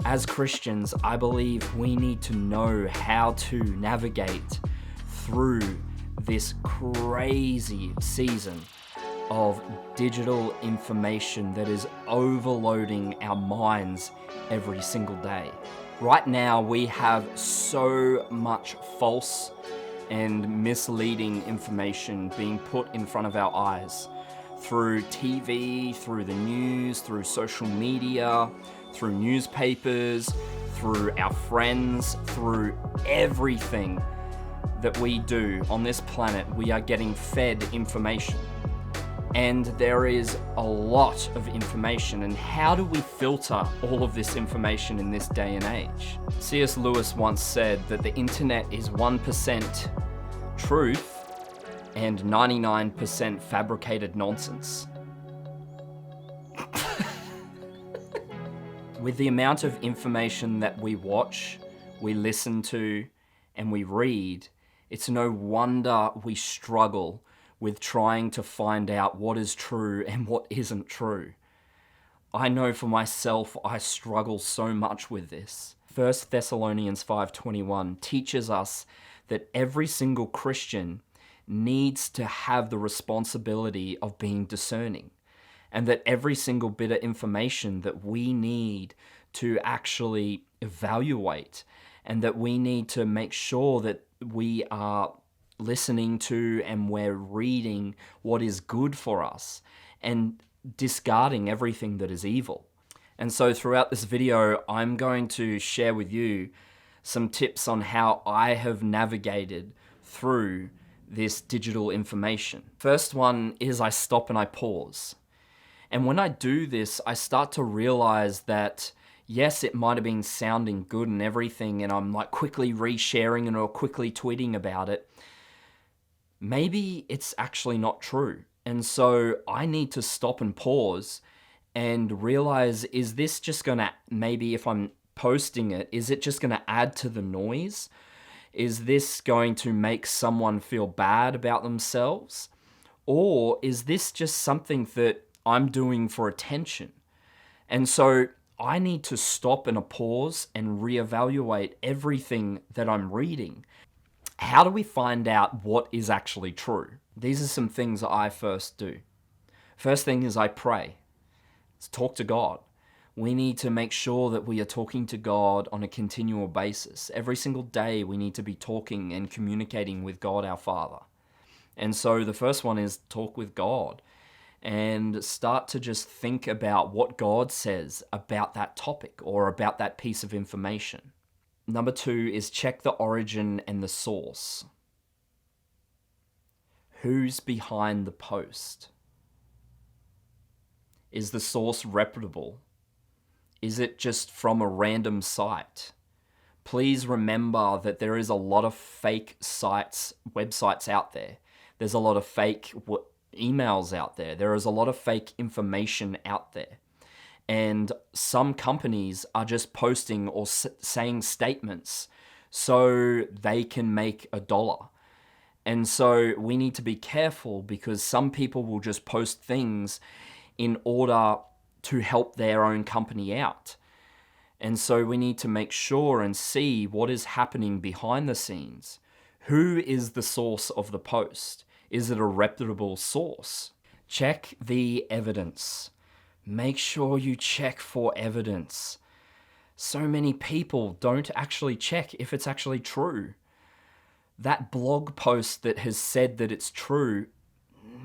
As Christians, I believe we need to know how to navigate through this crazy season of digital information that is overloading our minds every single day. Right now, we have so much false and misleading information being put in front of our eyes through TV, through the news, through social media, through newspapers, through our friends, through everything that we do on this planet. We are getting fed information. And there is a lot of information, and how do we filter all of this information in this day and age? C.S. Lewis once said that the internet is 1% truth and 99% fabricated nonsense. With the amount of information that we watch, we listen to, and we read, it's no wonder we struggle with trying to find out what is true and what isn't true. I know for myself, I struggle so much with this. 1 Thessalonians 5:21 teaches us that every single Christian needs to have the responsibility of being discerning, and that every single bit of information that we need to actually evaluate, and that we need to make sure that we are listening to and we're reading what is good for us and discarding everything that is evil. And so throughout this video, I'm going to share with you some tips on how I have navigated through this digital information. First one is I stop and I pause. And when I do this, I start to realize that yes, it might have been sounding good and everything, and I'm like quickly resharing it or quickly tweeting about it. Maybe it's actually not true. And so I need to stop and pause and realize, is this just gonna, maybe if I'm posting it, is it just gonna add to the noise? Is this going to make someone feel bad about themselves? Or is this just something that I'm doing for attention? And so I need to stop and a pause and reevaluate everything that I'm reading. How do we find out what is actually true? These are some things that I first do. First thing is I pray. Let's talk to God. We need to make sure that we are talking to God on a continual basis. Every single day we need to be talking and communicating with God our Father. And so the first one is talk with God and start to just think about what God says about that topic or about that piece of information. Number 2 is check the origin and the source. Who's behind the post? Is the source reputable? Is it just from a random site? Please remember that there is a lot of fake sites, websites out there. There's a lot of fake emails out there. There is a lot of fake information out there. And some companies are just posting or saying statements so they can make $1. And so we need to be careful, because some people will just post things in order to help their own company out. And so we need to make sure and see what is happening behind the scenes. Who is the source of the post? Is it a reputable source? Check the evidence. Make sure you check for evidence. So many people don't actually check if it's actually true. That blog post that has said that it's true,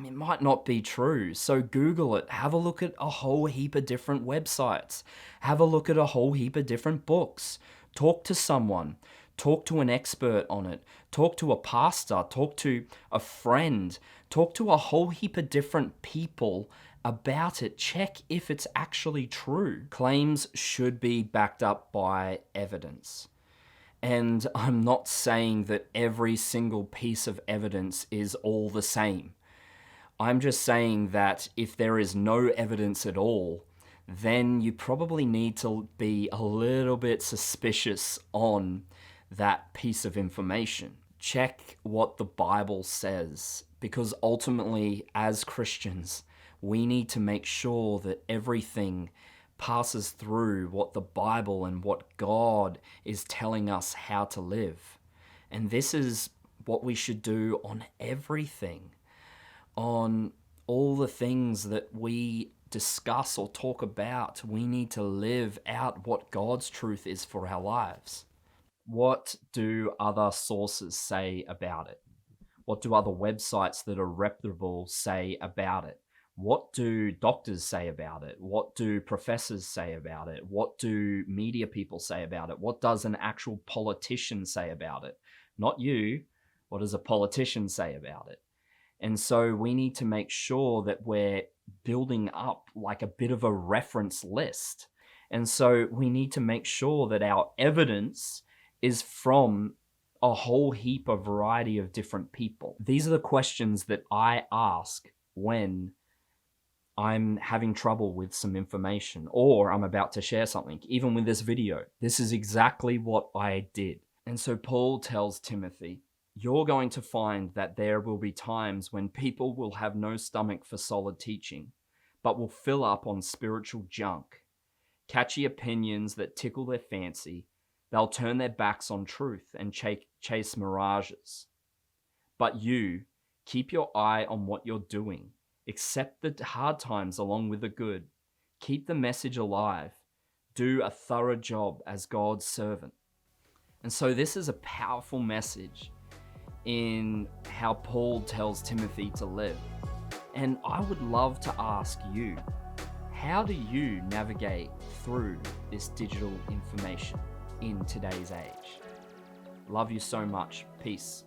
it might not be true. So Google it. Have a look at a whole heap of different websites. Have a look at a whole heap of different books. Talk to someone. Talk to an expert on it. Talk to a pastor. Talk to a friend. Talk to a whole heap of different people about it. Check if it's actually true. Claims should be backed up by evidence. And I'm not saying that every single piece of evidence is all the same. I'm just saying that if there is no evidence at all, then you probably need to be a little bit suspicious on that piece of information. Check what the Bible says, because ultimately, as Christians, we need to make sure that everything passes through what the Bible and what God is telling us how to live. And this is what we should do on everything, on all the things that we discuss or talk about. We need to live out what God's truth is for our lives. What do other sources say about it? What do other websites that are reputable say about it? What do doctors say about it? What do professors say about it? What do media people say about it? What does an actual politician say about it? Not you. What does a politician say about it? And so we need to make sure that we're building up like a bit of a reference list. And so we need to make sure that our evidence is from a whole heap of variety of different people. These are the questions that I ask when I'm having trouble with some information or I'm about to share something. Even with this video, this is exactly what I did. And so Paul tells Timothy, you're going to find that there will be times when people will have no stomach for solid teaching, but will fill up on spiritual junk, catchy opinions that tickle their fancy. They'll turn their backs on truth and chase mirages. But you, keep your eye on what you're doing. Accept the hard times along with the good. Keep the message alive. Do a thorough job as God's servant. And so this is a powerful message in how Paul tells Timothy to live. And I would love to ask you, how do you navigate through this digital information in today's age? Love you so much. Peace.